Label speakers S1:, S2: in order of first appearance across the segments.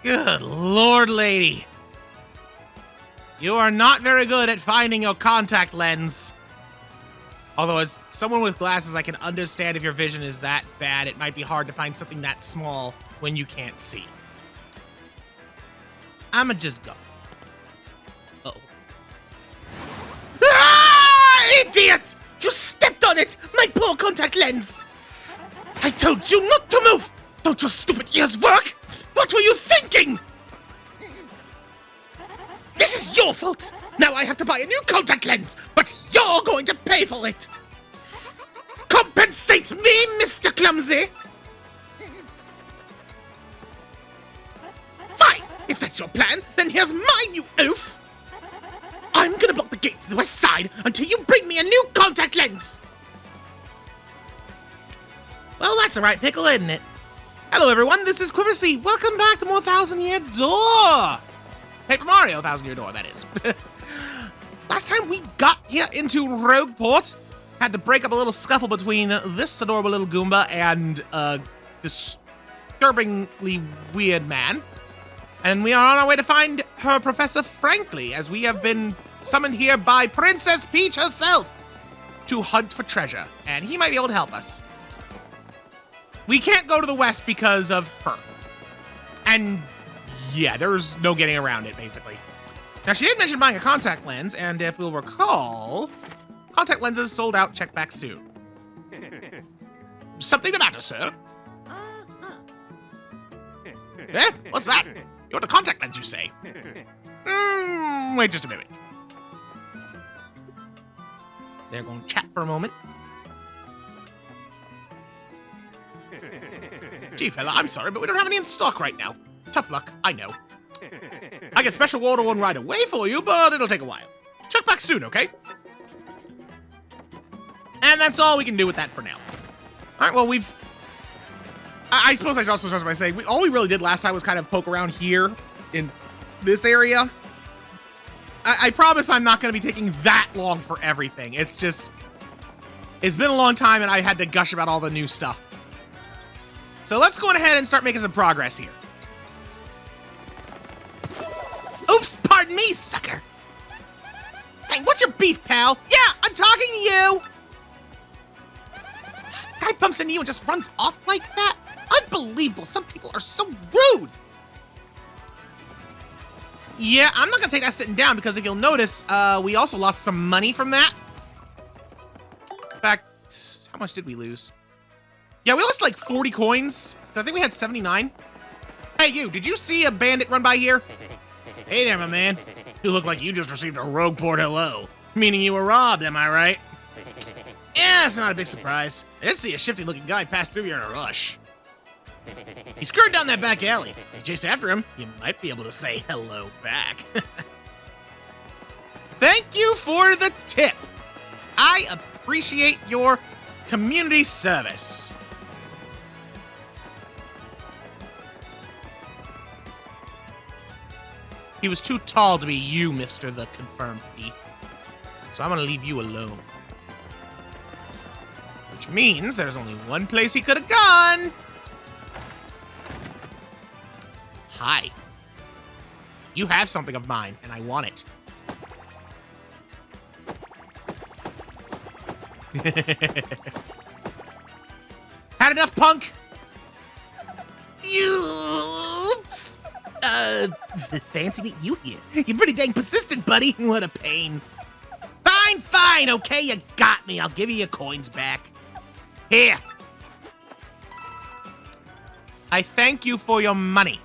S1: Good Lord, lady. You are not very good at finding your contact lens. Although as someone with glasses, I can understand if your vision is that bad, it might be hard to find something that small when you can't see. I'ma just go. Uh-oh. Ah, idiot! You stepped on it! My poor contact lens! I told you not to move! Don't your stupid ears work? What were you thinking? This is your fault! Now I have to buy a new contact lens, but you're going to pay for it! Compensate me, Mr. Clumsy! Fine! If that's your plan, then here's my new oof! I'm gonna block the gate to the west side until you bring me a new contact lens! Well, that's a right pickle, isn't it? Hello, everyone, this is Quiversee. Welcome back to more Thousand Year Door! Paper Mario Thousand Year Door, that is. Last time we got here into Rogueport, had to break up a little scuffle between this adorable little Goomba and a disturbingly weird man. And we are on our way to find her Professor Frankly, as we have been summoned here by Princess Peach herself to hunt for treasure, and he might be able to help us. We can't go to the west because of her. And yeah, there's no getting around it, basically. Now, she did mention buying a contact lens, and if we'll recall, contact lenses sold out, check back soon. Something the matter, sir? Eh? What's that? You want a contact lens, you say? Wait just a minute. They're going to chat for a moment. Gee, fella, I'm sorry, but we don't have any in stock right now. Tough luck, I know. I get special order one right away for you, but it'll take a while. Check back soon, okay? And that's all we can do with that for now. All right, well, we've... I suppose I should also start by saying, all we really did last time was kind of poke around here in this area. I promise I'm not going to be taking that long for everything. It's just... It's been a long time, and I had to gush about all the new stuff. So let's go ahead and start making some progress here. Oops, pardon me, sucker. Hey, what's your beef, pal? Yeah, I'm talking to you. Guy bumps into you and just runs off like that? Unbelievable, some people are so rude. Yeah, I'm not gonna take that sitting down because if you'll notice, we also lost some money from that. In fact, how much did we lose? Yeah, we lost like 40 coins. I think we had 79. Hey, you, did you see a bandit run by here? Hey there, my man. You look like you just received a Rogueport hello. Meaning you were robbed, am I right? Yeah, it's not a big surprise. I did see a shifty-looking guy pass through here in a rush. He scurried down that back alley. If you chase after him, you might be able to say hello back. Thank you for the tip. I appreciate your community service. He was too tall to be you, Mr. the Confirmed Thief. So I'm gonna leave you alone. Which means there's only one place he could have gone. Hi. You have something of mine, and I want it. Had enough, punk? Oops. Fancy meeting you here. You're pretty dang persistent, buddy. What a pain. Fine, fine, okay, you got me. I'll give you your coins back. Here. I thank you for your money.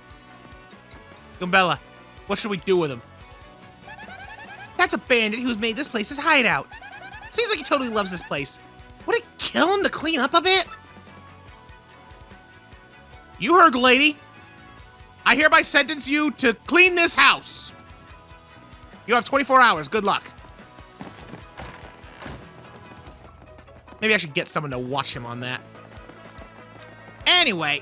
S1: Goombella, what should we do with him? That's a bandit who's made this place his hideout. Seems like he totally loves this place. Would it kill him to clean up a bit? You heard, lady. I hereby sentence you to clean this house. You have 24 hours. Good luck. Maybe I should get someone to watch him on that. Anyway,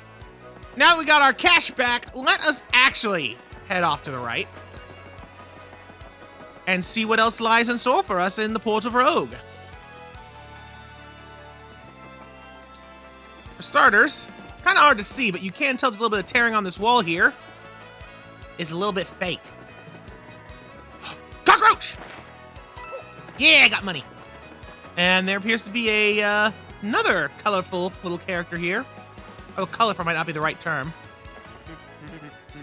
S1: now that we got our cash back, let us actually head off to the right and see what else lies in store for us in the Port of Rogue. For starters, kind of hard to see, but you can tell there's a little bit of tearing on this wall here. is a little bit fake. Cockroach! Yeah, I got money. And there appears to be a another colorful little character here. Oh, colorful might not be the right term.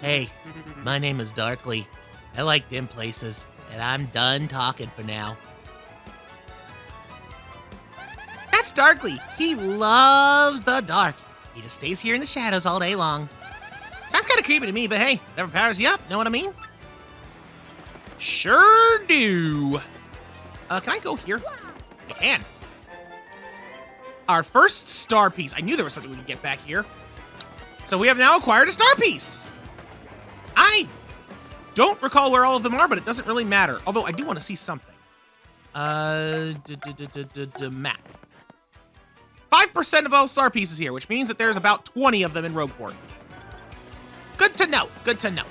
S1: Hey, my name is Darkly. I like dim places, and I'm done talking for now. That's Darkly. He loves the dark. He just stays here in the shadows all day long. Sounds kind of creepy to me, but hey, whatever powers you up, know what I mean? Sure do. Can I go here? I can. Our first star piece. I knew there was something we could get back here. So we have now acquired a star piece. I don't recall where all of them are, but it doesn't really matter. Although I do want to see something. Map. 5% of all star pieces here, which means that there's about 20 of them in Rogueport. Good to know. Good to know.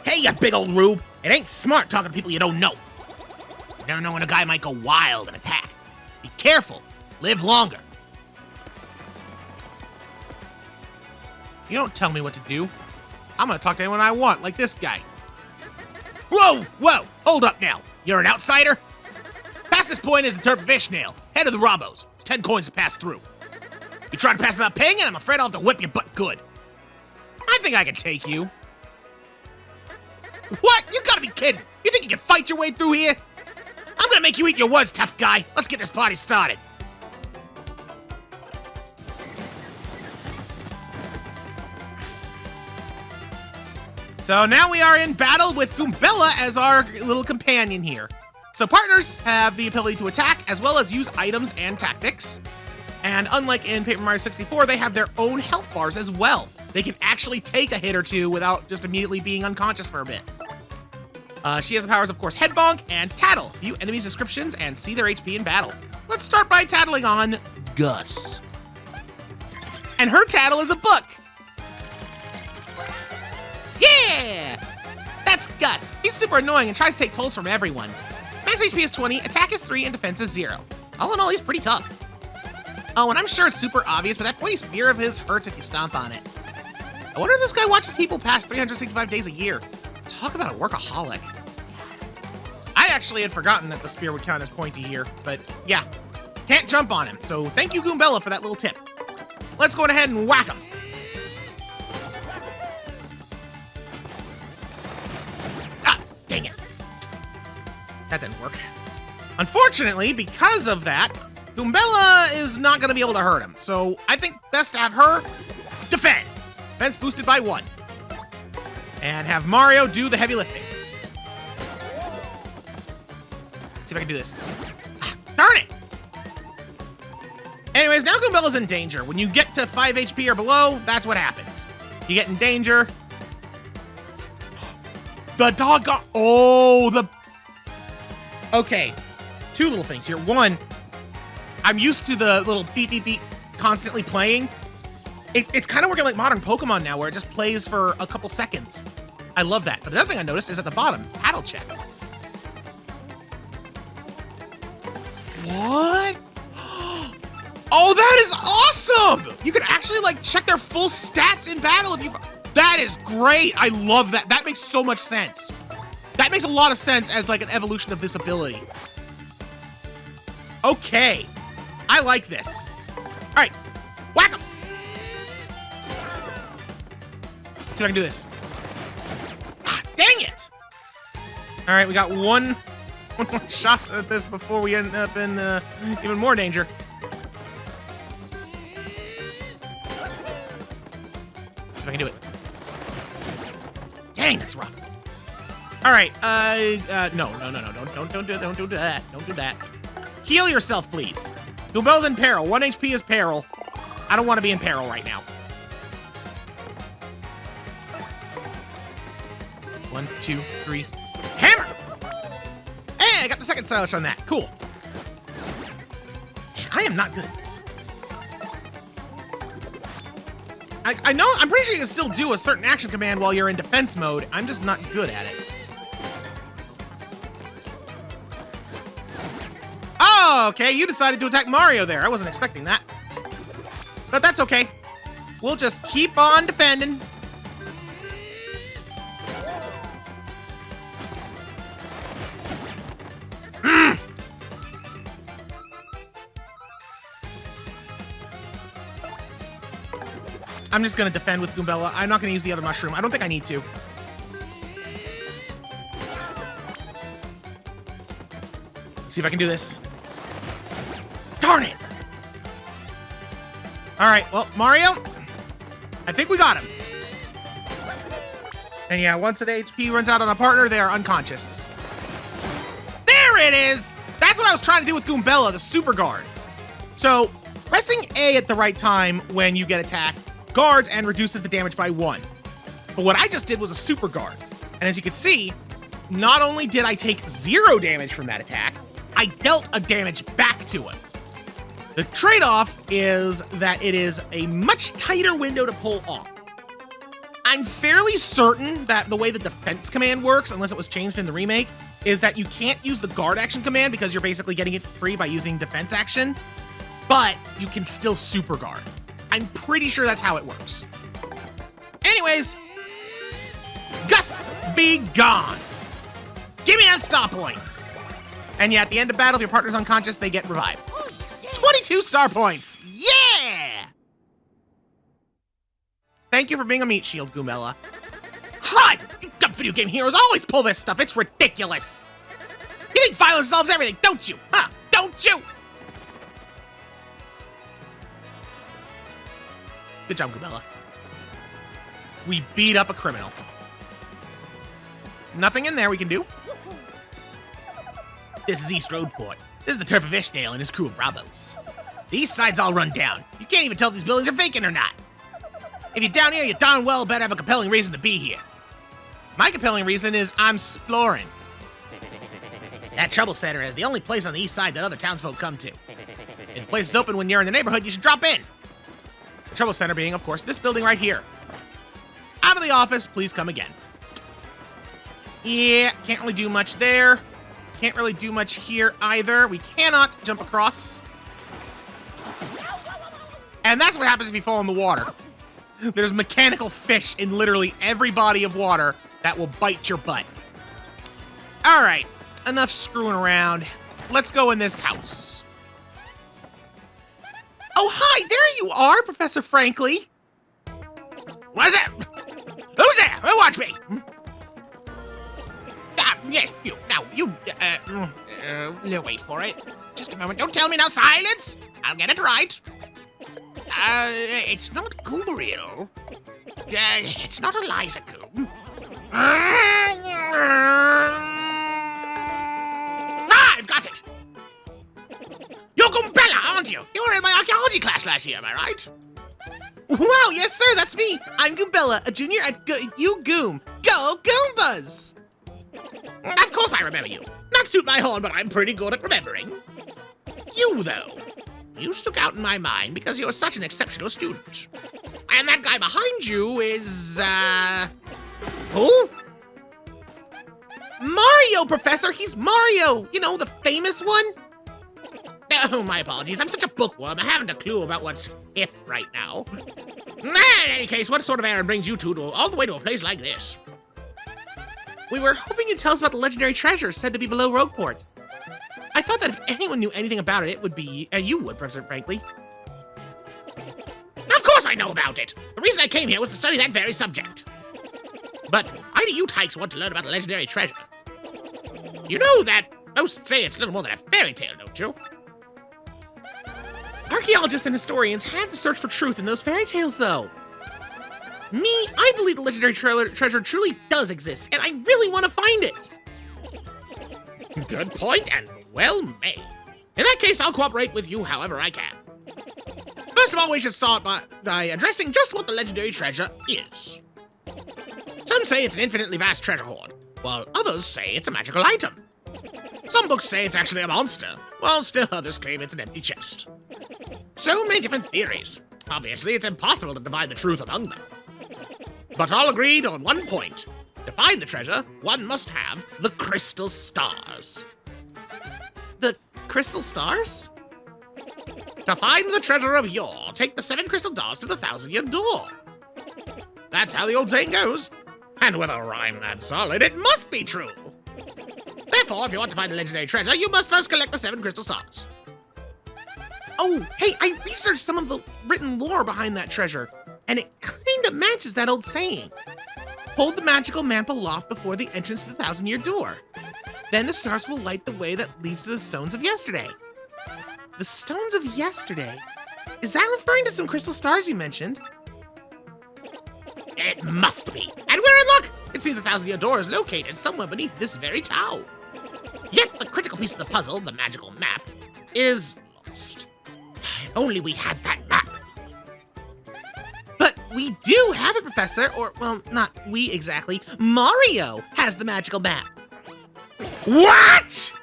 S1: Hey, you big old rube. It ain't smart talking to people you don't know. You never know when a guy might go wild and attack. Be careful. Live longer. You don't tell me what to do. I'm gonna talk to anyone I want, like this guy. Whoa, whoa, hold up now. You're an outsider? Fastest point is the Turf Vishnail, head of the Robos. It's 10 coins to pass through. You try to pass without paying it, I'm afraid I'll have to whip your butt good. I think I can take you. What? You gotta be kidding. You think you can fight your way through here? I'm gonna make you eat your words, tough guy. Let's get this party started. So now we are in battle with Goombella as our little companion here. So partners have the ability to attack as well as use items and tactics. And unlike in Paper Mario 64, they have their own health bars as well. They can actually take a hit or two without just immediately being unconscious for a bit. She has the powers, of course, Head Bonk and Tattle. View enemies' descriptions and see their HP in battle. Let's start by tattling on Gus. And her tattle is a book. Yeah! That's Gus. He's super annoying and tries to take tolls from everyone. Max HP is 20, attack is 3, and defense is 0. All in all, he's pretty tough. Oh, and I'm sure it's super obvious, but that pointy spear of his hurts if you stomp on it. I wonder if this guy watches people pass 365 days a year. Talk about a workaholic. I actually had forgotten that the spear would count as pointy here, but yeah. Can't jump on him, so thank you, Goombella, for that little tip. Let's go ahead and whack him. Ah, dang it. That didn't work. Unfortunately, because of that, Goombella is not going to be able to hurt him, so I think best to have her defend. Defense boosted by 1. And have Mario do the heavy lifting. Let's see if I can do this. Ah, darn it! Anyways, now Goombella's in danger. When you get to 5 HP or below, that's what happens. You get in danger. The dog got... Oh, the... Okay. 2 little things here. 1, I'm used to the little beep, beep, beep constantly playing. It's kind of working like modern Pokemon now, where it just plays for a couple seconds. I love that. But another thing I noticed is at the bottom, paddle check. What? Oh, that is awesome! You can actually, like, check their full stats in battle if you... That is great! I love that. That makes so much sense. That makes a lot of sense as, like, an evolution of this ability. Okay. I like this. All right. Whack him! Let's see if I can do this. Ah, dang it! All right, we got one more shot at this before we end up in even more danger. See if I can do it. Dang, that's rough. All right, no, don't do that. Don't do that. Heal yourself, please. Goombella's in peril. 1 HP is peril. I don't want to be in peril right now. 1, 2, 3. Hammer! Hey, I got the second stylish on that. Cool. Man, I am not good at this. I know, I'm pretty sure you can still do a certain action command while you're in defense mode. I'm just not good at it. Oh, okay, you decided to attack Mario there. I wasn't expecting that. But that's okay. We'll just keep on defending. I'm just gonna defend with Goombella. I'm not gonna use the other mushroom. I don't think I need to. Let's see if I can do this. Darn it! All right, well, Mario, I think we got him. And yeah, once an HP runs out on a partner, they are unconscious. There it is! That's what I was trying to do with Goombella, the super guard. So, pressing A at the right time when you get attacked guards and reduces the damage by 1. But what I just did was a super guard. And as you can see, not only did I take 0 damage from that attack, I dealt a damage back to him. The trade-off is that it is a much tighter window to pull off. I'm fairly certain that the way the defense command works, unless it was changed in the remake, is that you can't use the guard action command because you're basically getting it for free by using defense action, but you can still super guard. I'm pretty sure that's how it works. Anyways, Gus, be gone. Give me them star points. And yeah, at the end of battle, if your partner's unconscious, they get revived. 22 star points! Yeah! Thank you for being a meat shield, Goombella. Crud! You dumb video game heroes always pull this stuff. It's ridiculous. You think violence solves everything, don't you? Huh? Don't you? Good job, Goombella. We beat up a criminal. Nothing in there we can do. This is East Roadport. This is the turf of Ishdale and his crew of Robos. The east side's all run down. You can't even tell if these buildings are vacant or not. If you're down here, you darn well better have a compelling reason to be here. My compelling reason is I'm exploring. That Trouble Center is the only place on the east side that other townsfolk come to. If the place is open when you're in the neighborhood, you should drop in. The Trouble Center being, of course, this building right here. Out of the office, please come again. Yeah, can't really do much there. Can't really do much here either. We cannot jump across. And that's what happens if you fall in the water. There's mechanical fish in literally every body of water that will bite your butt. All right, enough screwing around. Let's go in this house. Oh, hi, there you are, Professor Frankly. What's that? Who's there? Who wants me? Yes, you. Now, you, no, wait for it. Just a moment. Don't tell me now. Silence! I'll get it right. It's not Goomeriel. It's not Eliza Goom. I've got it. You're Goombella, aren't you? You were in my archaeology class last year, am I right? Wow, yes, sir, that's me. I'm Goombella, a junior at Goom. Go Goombas! Of course I remember you. Not toot my horn, but I'm pretty good at remembering. You, though. You stuck out in my mind because you were such an exceptional student. And that guy behind you is, who? Mario, Professor! He's Mario! You know, the famous one? Oh, my apologies. I'm such a bookworm. I haven't a clue about what's hip right now. In any case, what sort of errand brings you two all the way to a place like this? We were hoping you'd tell us about the legendary treasure said to be below Rogueport. I thought that if anyone knew anything about it, it would be you would, Professor Frankly. Of course I know about it! The reason I came here was to study that very subject. But why do you tykes want to learn about the legendary treasure? You know that most say it's little more than a fairy tale, don't you? Archaeologists and historians have to search for truth in those fairy tales, though. Me, I believe the legendary treasure truly does exist, and I really want to find it. Good point, and well made. In that case, I'll cooperate with you however I can. First of all, we should start by addressing just what the legendary treasure is. Some say it's an infinitely vast treasure hoard, while others say it's a magical item. Some books say it's actually a monster, while still others claim it's an empty chest. So many different theories. Obviously, it's impossible to divide the truth among them. But all agreed on one point. To find the treasure, one must have the crystal stars. The crystal stars? To find the treasure of yore, take the 7 crystal stars to the 1,000-year door. That's how the old saying goes. And with a rhyme that solid, it must be true. Therefore, if you want to find the legendary treasure, you must first collect the 7 crystal stars. Oh, hey, I researched some of the written lore behind that treasure. And it kind of matches that old saying. Hold the magical map aloft before the entrance to the 1,000-year door. Then the stars will light the way that leads to the stones of yesterday. The stones of yesterday? Is that referring to some crystal stars you mentioned? It must be. And we're in luck! It seems the 1,000-year door is located somewhere beneath this very tower. Yet the critical piece of the puzzle, the magical map, is lost. If only we had that map. But we do have it, Professor. Or, well, not we exactly. Mario has the magical map. What?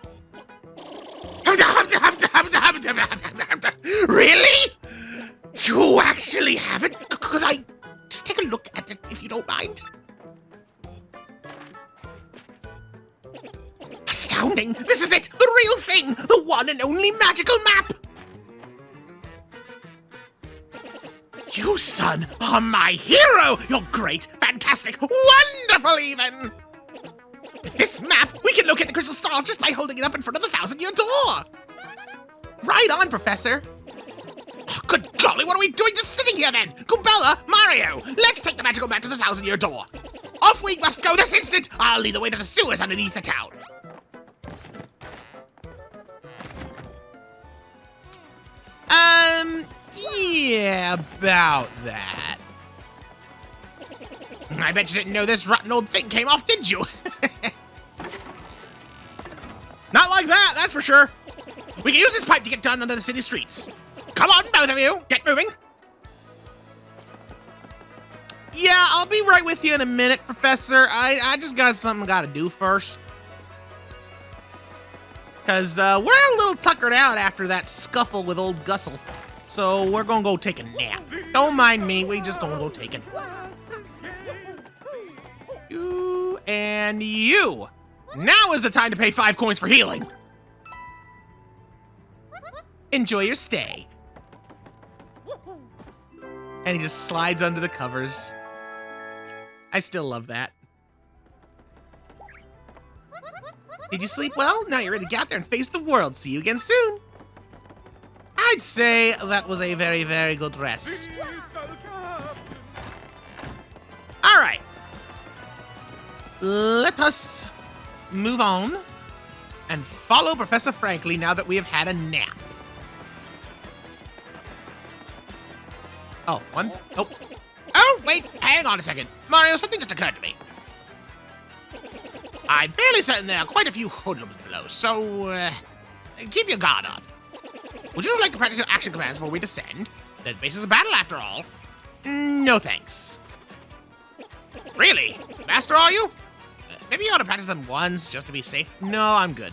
S1: Really? You actually have it? Could I just take a look at it, if you don't mind? Astounding! This is it! The real thing! The one and only magical map! You, son, are my hero! You're great, fantastic, wonderful even! With this map, we can locate the crystal stars just by holding it up in front of the 1,000-year door! Right on, Professor! Oh, good golly, what are we doing just sitting here then? Goombella, Mario, let's take the magical map to the 1,000-year door. Off we must go this instant! I'll lead the way to the sewers underneath the town. Yeah, about that. I bet you didn't know this rotten old thing came off, did you? Not like that, that's for sure. We can use this pipe to get down under the city streets. Come on, both of you, get moving. Yeah, I'll be right with you in a minute, Professor. I just got something I gotta do first. Because we're a little tuckered out after that scuffle with old Gussel. So we're gonna go take a nap. Don't mind me, we just gonna go take a nap. You and you. Now is the time to pay 5 coins for healing. Enjoy your stay. And he just slides under the covers. I still love that. Did you sleep well? Now you're ready to get out there and face the world. See you again soon. I'd say that was a very, very good rest. All right. Let us move on and follow Professor Frankly now that we have had a nap. Oh, one. Oh. Oh, wait. Hang on a second. Mario, something just occurred to me. I'm fairly certain there are quite a few hoodlums below, so keep your guard up. Would you like to practice your action commands before we descend? There's bases of battle after all. No thanks. Really? Master, are you? Maybe you ought to practice them once just to be safe. No, I'm good.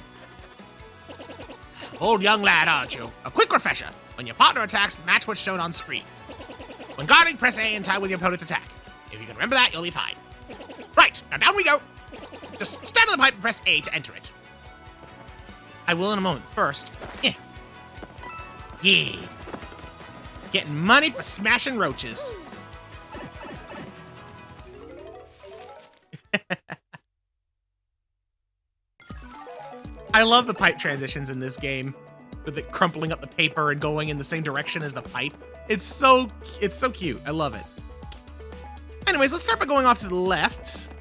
S1: Old young lad, aren't you? A quick refresher. When your partner attacks, match what's shown on screen. When guarding, press A and time with your opponent's attack. If you can remember that, you'll be fine. Right, now down we go. Just stand on the pipe and press A to enter it. I will in a moment. First, yeah. Getting money for smashing roaches. I love the pipe transitions in this game. With it crumpling up the paper and going in the same direction as the pipe. It's so cute. I love it. Anyways, let's start by going off to the left.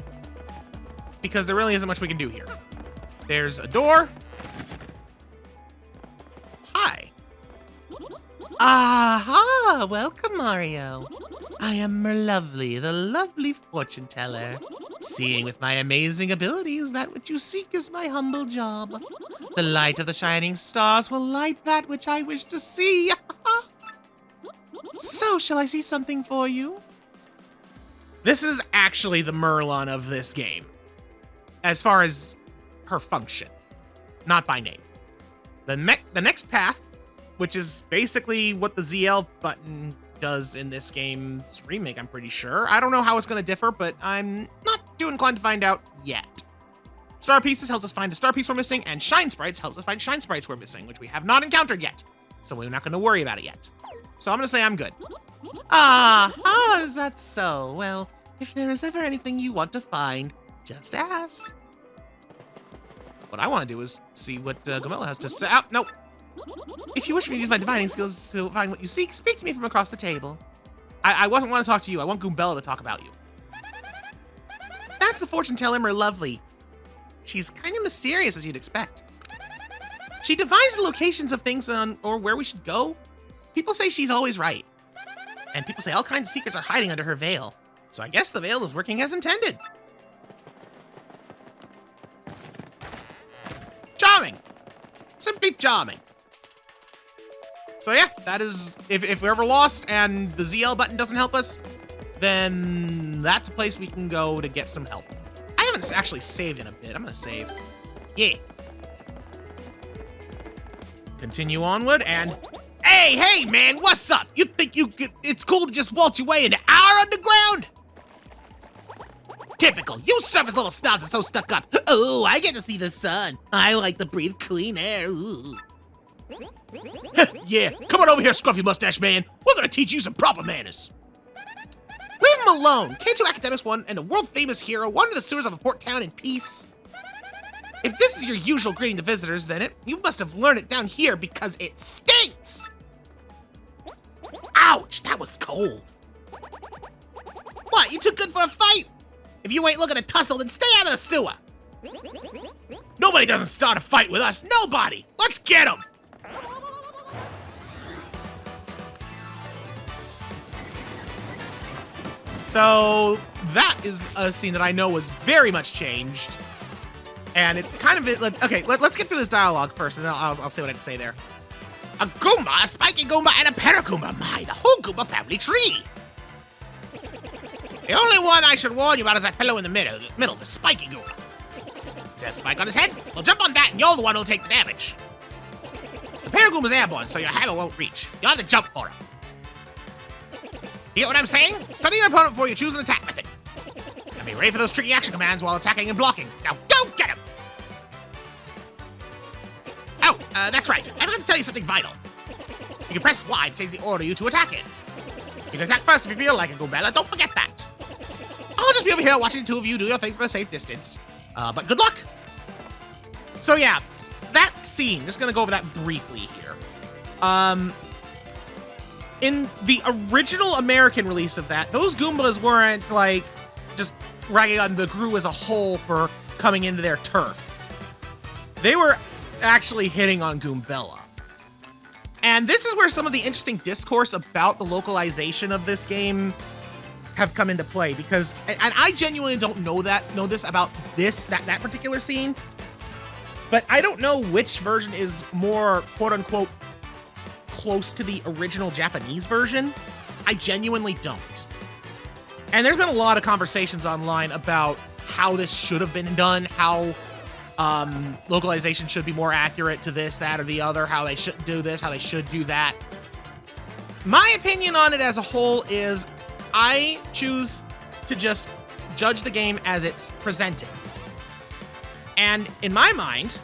S1: Because there really isn't much we can do here. There's a door. Hi. Aha! Welcome, Mario. I am Merlovely, the lovely fortune teller. Seeing with my amazing abilities that which you seek is my humble job. The light of the shining stars will light that which I wish to see. So, shall I see something for you? This is actually the Merlon of this game. As far as her function, not by name. The next path, which is basically what the ZL button does in this game's remake, I'm pretty sure. I don't know how it's going to differ, but I'm not too inclined to find out yet. Star Pieces helps us find a star piece we're missing, and Shine Sprites helps us find Shine Sprites we're missing, which we have not encountered yet. So we're not going to worry about it yet. So I'm going to say I'm good. Is that so? Well, if there is ever anything you want to find, just ask. What I want to do is see what Goombas has to say. Oh, no. If you wish me to use my divining skills to find what you seek, speak to me from across the table. I wasn't want to talk to you. I want Goombella to talk about you. That's the fortune teller, more lovely. She's kind of mysterious, as you'd expect. She divines the locations of things or where we should go. People say she's always right. And people say all kinds of secrets are hiding under her veil. So I guess the veil is working as intended. Charming. Simply charming. So yeah, that is, if we're ever lost and the ZL button doesn't help us, then that's a place we can go to get some help. I haven't actually saved in a bit. I'm gonna save. Yeah. Continue onward and... Hey, man, what's up? You think it's cool to just waltz your way into our underground? Typical. You surface little snobs are so stuck up. Oh, I get to see the sun. I like to breathe clean air. Ooh. Yeah, come on over here, scruffy mustache man. We're gonna teach you some proper manners. Leave him alone. Can't two academics and a world-famous hero wander the sewers of a port town in peace? If this is your usual greeting to visitors, then you must have learned it down here because it stinks. Ouch, that was cold. What, you too good for a fight? If you ain't looking to tussle, then stay out of the sewer. Nobody doesn't start a fight with us. Nobody. Let's get him. So that is a scene that I know was very much changed. And it's kind of, okay, let's get through this dialogue first, and then I'll say what I can say there. A Goomba, a spiky Goomba, and a Paragoomba. My, the whole Goomba family tree. The only one I should warn you about is that fellow in the middle, the spiky Goomba. See that spike on his head? Well, jump on that, and you're the one who'll take the damage. The Paragoomba's airborne, so your hammer won't reach. You'll have to jump for him. You get what I'm saying? Study your opponent before you choose an attack method. And be ready for those tricky action commands while attacking and blocking. Now go get him! Oh, that's right. I forgot to tell you something vital. You can press Y to change the order you to attack in. You can attack first if you feel like it, Goombella. Don't forget that. I'll just be over here watching the two of you do your thing from a safe distance. But good luck. So yeah, that scene, just gonna go over that briefly here. In the original American release of that, those Goombas weren't, like, just ragging on the crew as a whole for coming into their turf. They were actually hitting on Goombella. And this is where some of the interesting discourse about the localization of this game have come into play, because, and I genuinely don't know this about that particular scene, but I don't know which version is more, quote-unquote, close to the original Japanese version. I genuinely don't. And there's been a lot of conversations online about how this should have been done, how localization should be more accurate to this, that, or the other, how they shouldn't do this, how they should do that. My opinion on it as a whole is I choose to just judge the game as it's presented. And in my mind,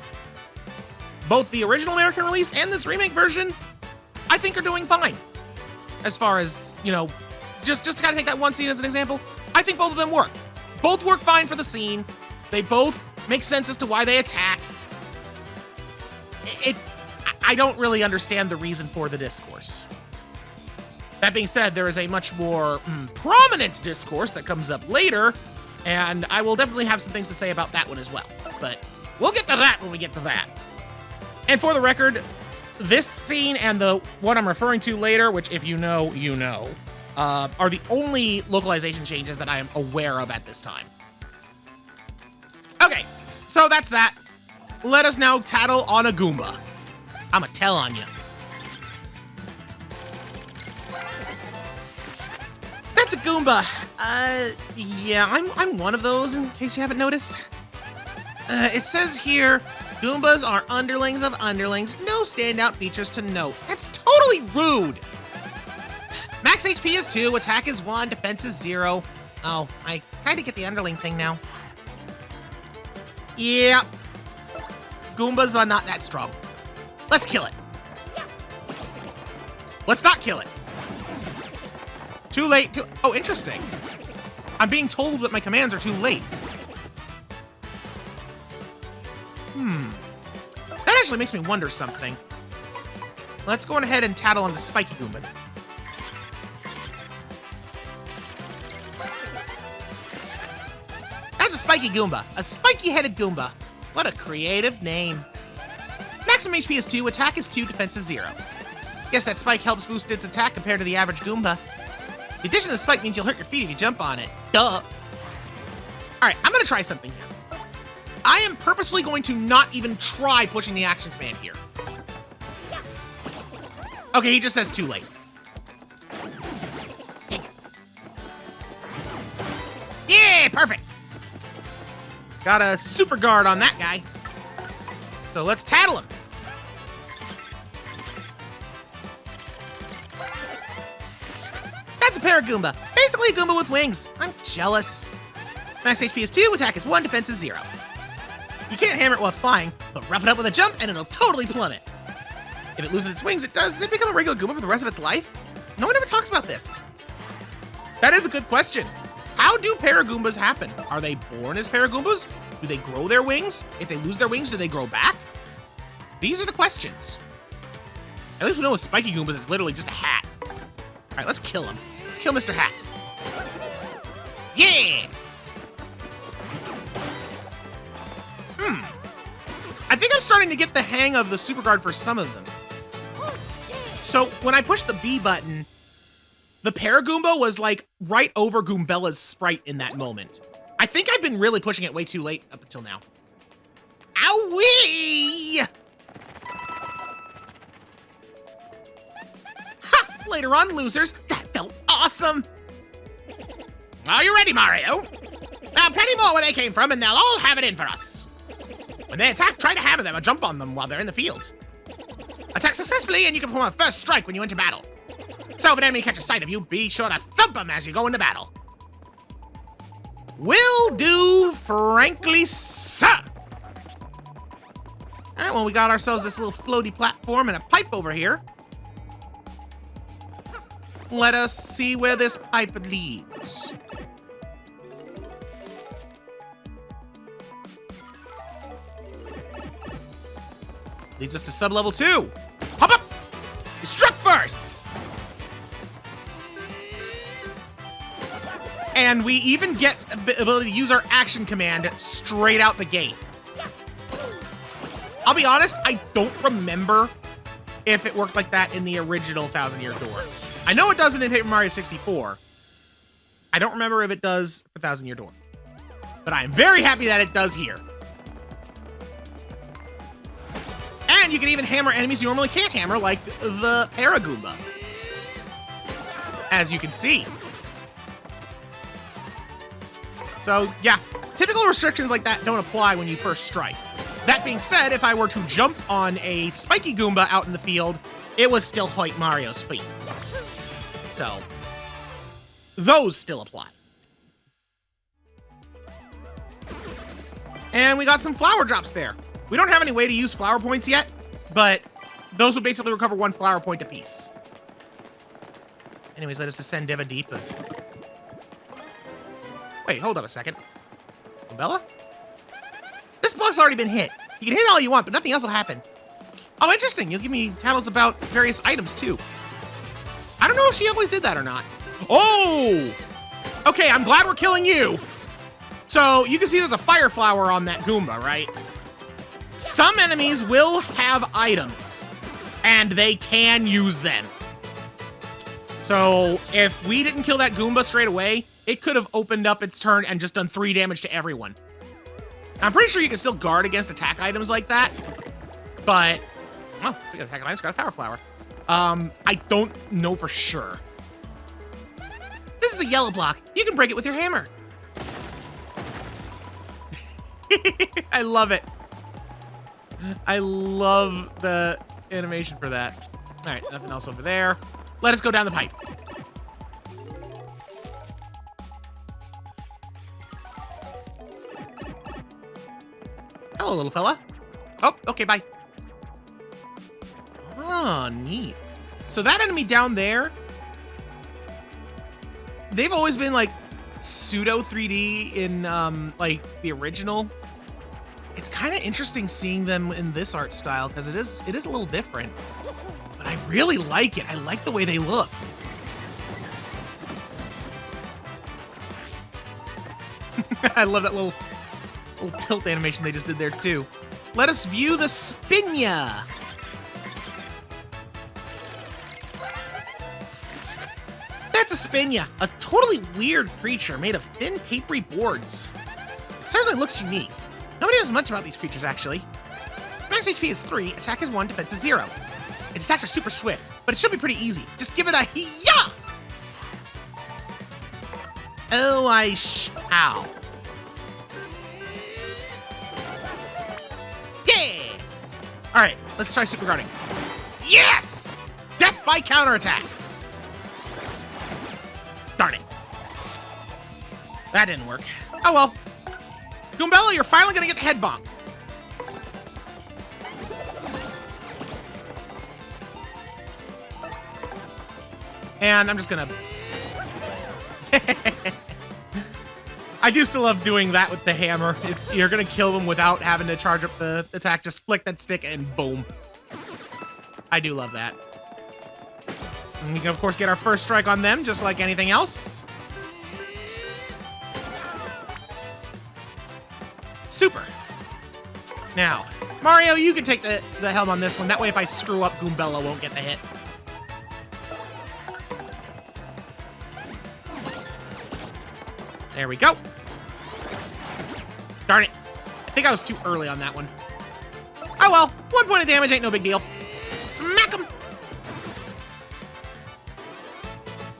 S1: both the original American release and this remake version, I think are doing fine. As far as, you know, just to kind of take that one scene as an example, I think both of them work. Both work fine for the scene. They both make sense as to why they attack. I don't really understand the reason for the discourse. That being said, there is a much more prominent discourse that comes up later, and I will definitely have some things to say about that one as well. But we'll get to that when we get to that. And for the record, this scene and the one I'm referring to later, which if you know, you know, are the only localization changes that I am aware of at this time. Okay, so that's that. Let us now tattle on a Goomba. I'ma tell on you. That's a Goomba. Yeah, I'm one of those, in case you haven't noticed. It says here, Goombas are underlings of underlings, no standout features to note. That's totally rude. Max HP is 2, attack is 1, defense is 0. Oh, I kind of get the underling thing now. Yeah. Goombas are not that strong. Let's kill it. Let's not kill it. Too late. Oh, interesting. I'm being told that my commands are too late. That actually makes me wonder something. Let's go ahead and tattle on the spiky Goomba. Spiky Goomba. A spiky-headed Goomba. What a creative name. Maximum HP is 2, attack is 2, defense is 0. Guess that spike helps boost its attack compared to the average Goomba. The addition of the spike means you'll hurt your feet if you jump on it. Duh. Alright, I'm gonna try something here. I am purposefully going to not even try pushing the action command here. Okay, he just says too late. Yeah, perfect. Got a super guard on that guy. So let's tattle him. That's a Paragoomba. Basically a Goomba with wings. I'm jealous. Max HP is 2, attack is 1, defense is 0. You can't hammer it while it's flying, but rough it up with a jump and it'll totally plummet. If it loses its wings, does it become a regular Goomba for the rest of its life? No one ever talks about this. That is a good question. How do Paragoombas happen? Are they born as Paragoombas? Do they grow their wings? If they lose their wings, do they grow back? These are the questions. At least we know with Spiky Goombas, it's literally just a hat. All right, let's kill him. Let's kill Mr. Hat. Yeah! I think I'm starting to get the hang of the super guard for some of them. So when I pushed the B button, the Paragoomba was like right over Goombella's sprite in that moment. I think I've been really pushing it way too late up until now. Owie! Ha! Later on, losers. That felt awesome. Are you ready, Mario? Now, plenty more where they came from, and they'll all have it in for us. When they attack, try to hammer them or jump on them while they're in the field. Attack successfully, and you can perform a first strike when you enter battle. So if an enemy catches sight of you, be sure to thump them as you go into battle. Will do, frankly, sir. All right, well, we got ourselves this little floaty platform and a pipe over here. Let us see where this pipe leads. Leads us to sub-level 2. Hop up! You struck first! And we even get the ability to use our action command straight out the gate. I'll be honest, I don't remember if it worked like that in the original Thousand Year Door. I know it doesn't in Paper Mario 64. I don't remember if it does for Thousand Year Door. But I am very happy that it does here. And you can even hammer enemies you normally can't hammer, like the Paragoomba. As you can see. So, yeah, typical restrictions like that don't apply when you first strike. That being said, if I were to jump on a Spiky Goomba out in the field, it would still hurt Mario's feet. So, those still apply. And we got some flower drops there. We don't have any way to use flower points yet, but those would basically recover 1 flower point apiece. Anyways, let us descend Deva Deep. Wait, hold up a second. Bella? This block's already been hit. You can hit all you want, but nothing else will happen. Oh, interesting. You'll give me tattles about various items, too. I don't know if she always did that or not. Oh! Okay, I'm glad we're killing you. So, you can see there's a fire flower on that Goomba, right? Some enemies will have items, and they can use them. So, if we didn't kill that Goomba straight away, it could have opened up its turn and just done 3 damage to everyone. I'm pretty sure you can still guard against attack items like that, but... Oh, speaking of attack items, got a fire flower. I don't know for sure. This is a yellow block. You can break it with your hammer. I love it. I love the animation for that. All right, nothing else over there. Let us go down the pipe. Hello, little fella. Oh, okay, bye. Oh, neat. So that enemy down there, they've always been like pseudo 3D in like the original. It's kind of interesting seeing them in this art style because it is a little different. But I really like it. I like the way they look. I love that little Little tilt animation they just did there, too. Let us view the Spinya. That's a Spinya, a totally weird creature made of thin, papery boards. It certainly looks unique. Nobody knows much about these creatures, actually. Max HP is 3, attack is 1, defense is 0. Its attacks are super swift, but it should be pretty easy. Just give it a hee-yah! Oh, ow. Yeah! Alright, let's try super guarding. Yes! Death by counterattack! Darn it. That didn't work. Oh well. Goombella, you're finally gonna get the head bonk. And I'm just gonna... I do still love doing that with the hammer. If you're gonna kill them without having to charge up the attack, just flick that stick and boom. I do love that. And we can, of course, get our first strike on them, just like anything else. Super. Now, Mario, you can take the helm on this one. That way, if I screw up, Goombella won't get the hit. There we go. Darn it. I think I was too early on that one. Oh well, 1 point of damage ain't no big deal. Smack him!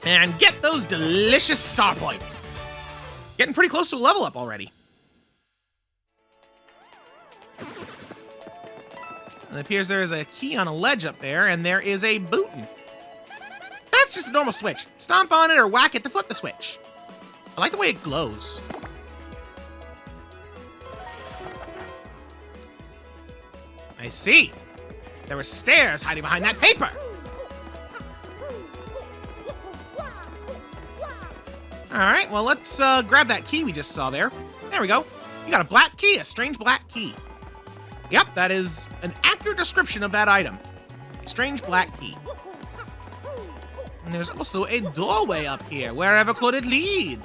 S1: And get those delicious star points. Getting pretty close to a level up already. It appears there is a key on a ledge up there, and there is a button. That's just a normal switch. Stomp on it or whack it to flip the switch. I like the way it glows. I see. There were stairs hiding behind that paper. All right, well, let's grab that key we just saw there. There we go. You got a black key, a strange black key. Yep, that is an accurate description of that item. A strange black key. And there's also a doorway up here. Wherever could it lead?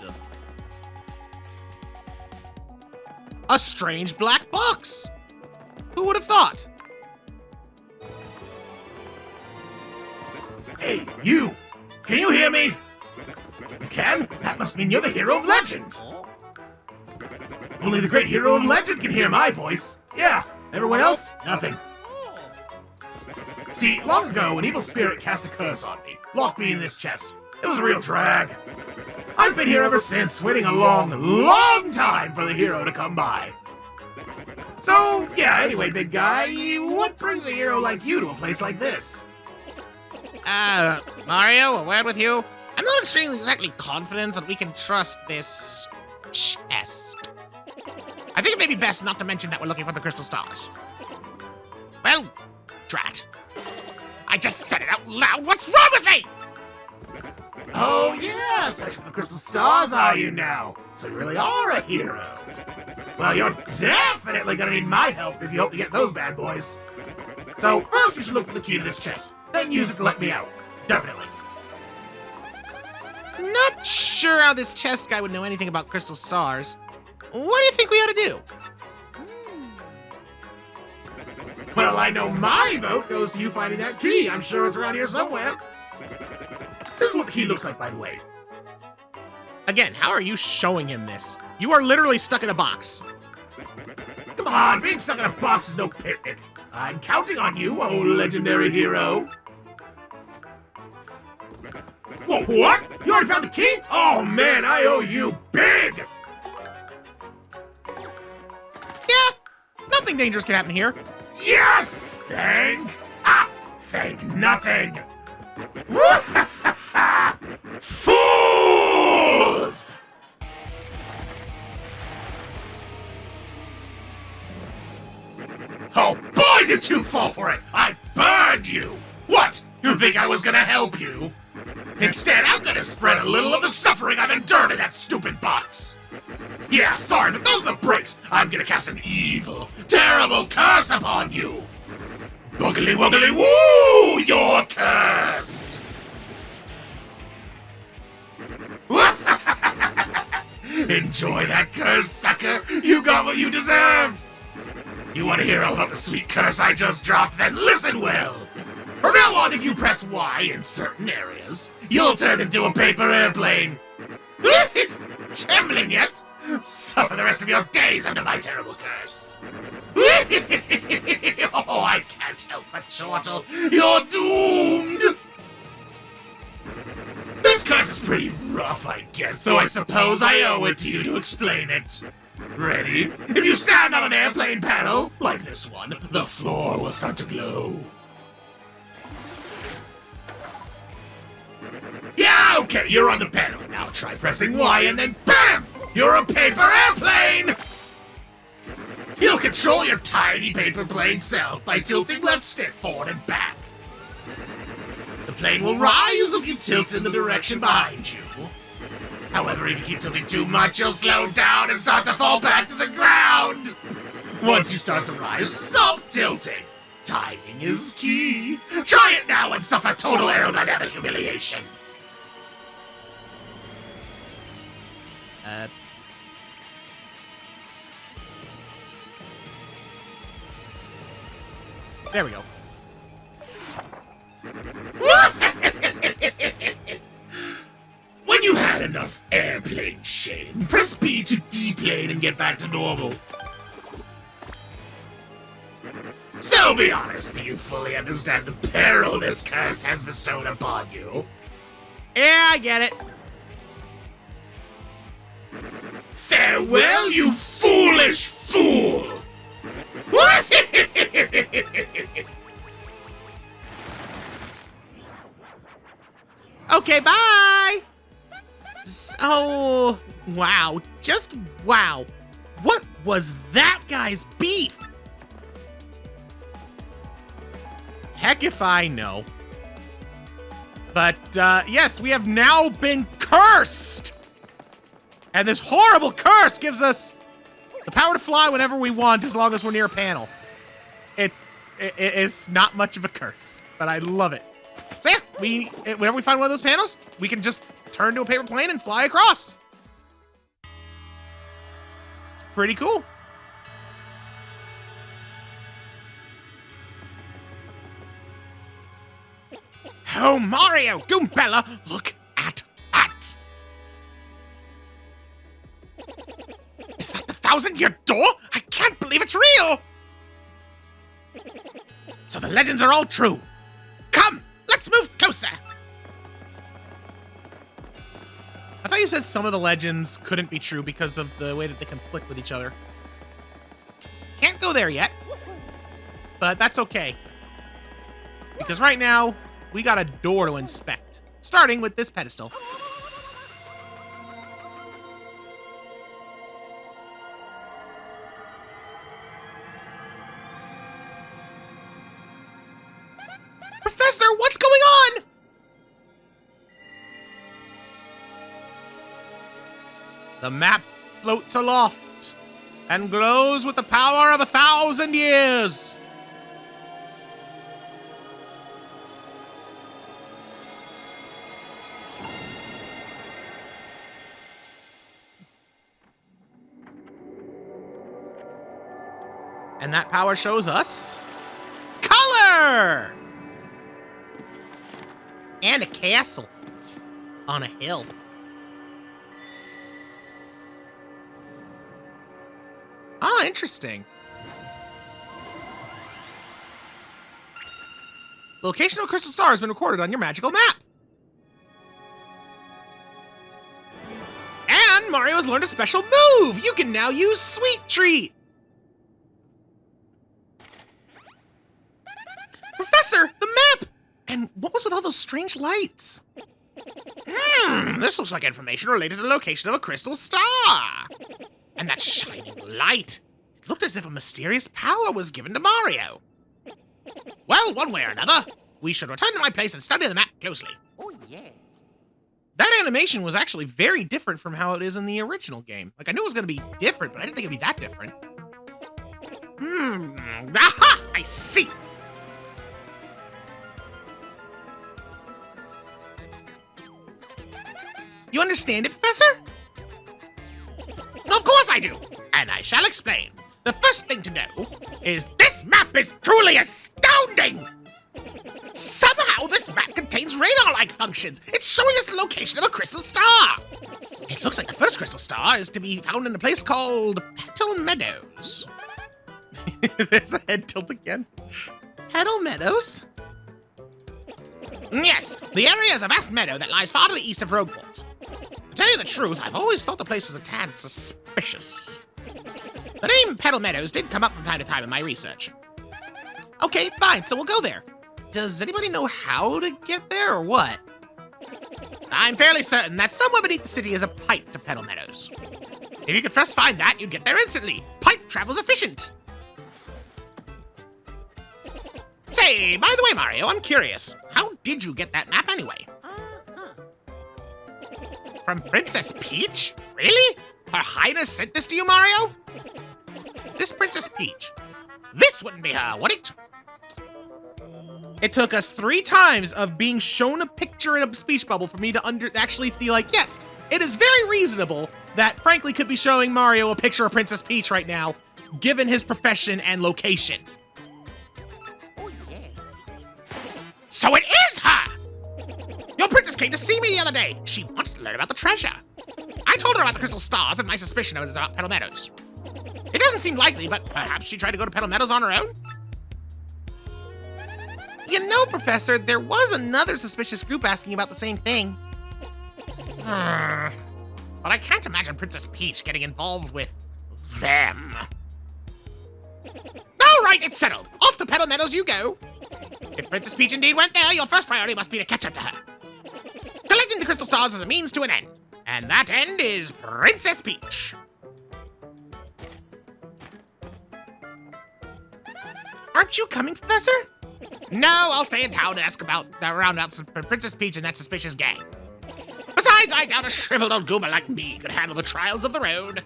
S1: A strange black box. Who would have thought?
S2: Hey, you! Can you hear me? You can? That must mean you're the hero of legend. Only the great hero of legend can hear my voice. Yeah, everyone else, nothing. See, long ago, an evil spirit cast a curse on me, locked me in this chest. It was a real drag. I've been here ever since, waiting a long, long time for the hero to come by. So, yeah, anyway, big guy, what brings a hero like you to a place like this?
S1: Mario, a word with you? I'm not exactly confident that we can trust this chest. I think it may be best not to mention that we're looking for the crystal stars. Well, drat. I just said it out loud. What's wrong with me?
S2: Oh, yeah, searching for the crystal stars, are you now? So you really are a hero. Well, you're definitely gonna need my help if you hope to get those bad boys. So, first you should look for the key to this chest, then use it to let me out. Definitely.
S1: Not sure how this chest guy would know anything about crystal stars. What do you think we ought to do?
S2: Well, I know my vote goes to you finding that key. I'm sure it's around here somewhere. This is what the key looks like, by the way.
S1: Again, how are you showing him this? You are literally stuck in a box.
S2: Come on, being stuck in a box is no picnic. I'm counting on you, oh legendary hero. Whoa, what? You already found the key? Oh man, I owe you big!
S1: Yeah, nothing dangerous can happen here.
S2: Yes! Thank? Thank nothing! Fools!
S3: Oh boy, did you fall for it! I burned you! What? You think I was gonna help you? Instead, I'm gonna spread a little of the suffering I've endured in that stupid box! Yeah, sorry, but those are the breaks! I'm gonna cast an evil, terrible curse upon you! Boogly woogly woo! You're cursed! Enjoy that curse, sucker! You got what you deserved! You want to hear all about the sweet curse I just dropped? Then listen well! From now on, if you press Y in certain areas, you'll turn into a paper airplane! Trembling yet? Suffer the rest of your days under my terrible curse! Oh, I can't help but chortle! You're doomed! This curse is pretty rough, I guess, so I suppose I owe it to you to explain it. Ready? If you stand on an airplane panel, like this one, the floor will start to glow. Yeah, okay, you're on the panel. Now try pressing Y and then BAM! You're a paper airplane! You'll control your tiny paper plane self by tilting left stick forward and back. The plane will rise if you tilt in the direction behind you. However, if you keep tilting too much, you'll slow down and start to fall back to the ground. Once you start to rise, stop tilting. Timing is key. Try it now and suffer total aerodynamic humiliation.
S1: There we go.
S3: When you've had enough airplane shame, press B to deplane and get back to normal. So be honest, do you fully understand the peril this curse has bestowed upon you?
S1: Yeah, I get it.
S3: Farewell, you foolish fool!
S1: Okay, bye! So, wow. Just wow. What was that guy's beef? Heck if I know. But, yes, we have now been cursed! And this horrible curse gives us the power to fly whenever we want as long as we're near a panel. It's not much of a curse, but I love it. So yeah, whenever we find one of those panels, we can just turn to a paper plane and fly across. It's pretty cool. Oh, Mario, Goombella, look at that. Is that the 1,000-year door? I can't believe it's real. So the legends are all true. Come, let's move closer. I thought you said some of the legends couldn't be true because of the way that they conflict with each other. Can't go there yet, but that's okay. Because right now, we got a door to inspect, starting with this pedestal. Professor, what's going on? The map floats aloft and glows with the power of 1,000 years. And that power shows us color! And a castle on a hill. Ah, interesting. The location of a crystal star has been recorded on your magical map. And Mario has learned a special move. You can now use Sweet Treat. Professor, the map! And what was with all those strange lights? This looks like information related to the location of a crystal star. And that shining light. It looked as if a mysterious power was given to Mario. Well, one way or another, we should return to my place and study the map closely.
S4: Oh, yeah.
S1: That animation was actually very different from how it is in the original game. Like, I knew it was going to be different, but I didn't think it'd be that different. Aha! I see! You understand it, Professor? Of course I do, and I shall explain. The first thing to know is this map is truly astounding! Somehow this map contains radar-like functions. It's showing us the location of a crystal star. It looks like the first crystal star is to be found in a place called Petal Meadows. There's the head tilt again. Petal Meadows? Yes, the area is a vast meadow that lies far to the east of Rogueport. To tell you the truth, I've always thought the place was a tad suspicious. The name Petal Meadows did come up from time to time in my research. Okay, fine, so we'll go there. Does anybody know how to get there or what? I'm fairly certain that somewhere beneath the city is a pipe to Petal Meadows. If you could first find that, you'd get there instantly. Pipe travel's efficient. Say, by the way, Mario, I'm curious. How did you get that map anyway? From Princess Peach? Really? Her Highness sent this to you, Mario? This Princess Peach. This wouldn't be her, would it? It took us 3 times of being shown a picture in a speech bubble for me to actually feel like, yes, it is very reasonable that Frankly could be showing Mario a picture of Princess Peach right now, given his profession and location. Oh, yeah. So it is her! Your princess came to see me the other day. She wanted to learn about the treasure. I told her about the crystal stars and my suspicion was about Petal Meadows. It doesn't seem likely, but perhaps she tried to go to Petal Meadows on her own? You know, Professor, there was another suspicious group asking about the same thing. But I can't imagine Princess Peach getting involved with them. All right, it's settled. Off to Petal Meadows you go. If Princess Peach indeed went there, your first priority must be to catch up to her. Collecting the crystal stars is a means to an end, and that end is Princess Peach. Aren't you coming, Professor? No, I'll stay in town and ask around about Princess Peach and that suspicious gang. Besides, I doubt a shriveled old Goomba like me could handle the trials of the road.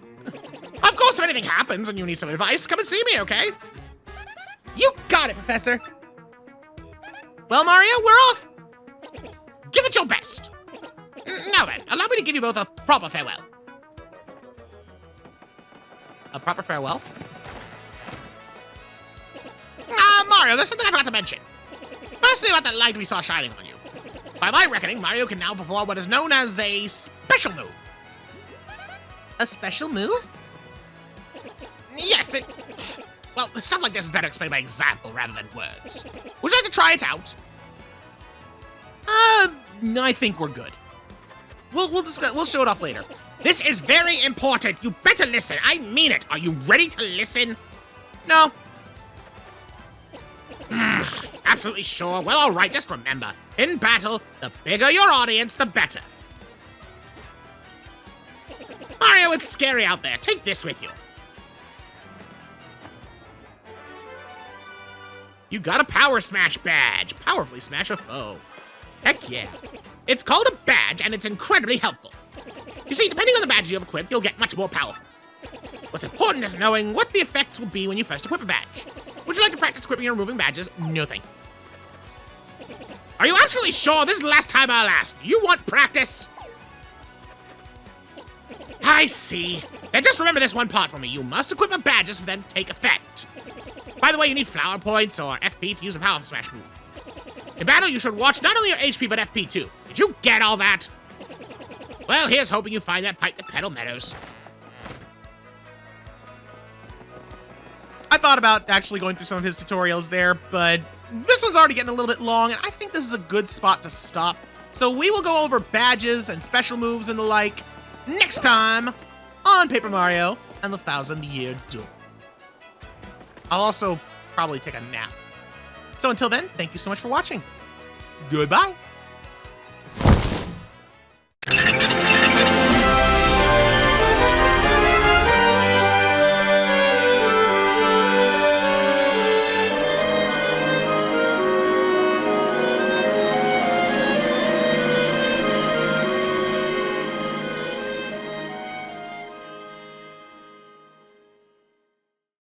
S1: Of course, if anything happens and you need some advice, come and see me, okay? You got it, Professor. Well, Mario, we're off. Give it your best. Now then, allow me to give you both a proper farewell. A proper farewell? Mario, there's something I forgot to mention. Firstly, about that light we saw shining on you. By my reckoning, Mario can now perform what is known as a special move. A special move? Yes, well, stuff like this is better explained by example rather than words. Would you like to try it out? I think we're good. We'll show it off later. This is very important. You better listen. I mean it. Are you ready to listen? No. Absolutely sure. Well, all right, just remember, in battle, the bigger your audience, the better. Mario, it's scary out there. Take this with you. You got a Power Smash badge. Powerfully smash a foe. Heck yeah. It's called a badge, and it's incredibly helpful. You see, depending on the badge you have equipped, you'll get much more powerful. What's important is knowing what the effects will be when you first equip a badge. Would you like to practice equipping and removing badges? No thank you. Are you absolutely sure this is the last time I'll ask? You want practice? I see. Then just remember this one part for me. You must equip the badges for them to take effect. By the way, you need flower points or FP to use a Power Smash move. In battle, you should watch not only your HP, but FP too. Did you get all that? Well, here's hoping you find that pipe to Petal Meadows. I thought about actually going through some of his tutorials there, but this one's already getting a little bit long, and I think this is a good spot to stop. So we will go over badges and special moves and the like next time on Paper Mario and the 1,000-Year Duel. I'll also probably take a nap. So until then, thank you so much for watching. Goodbye.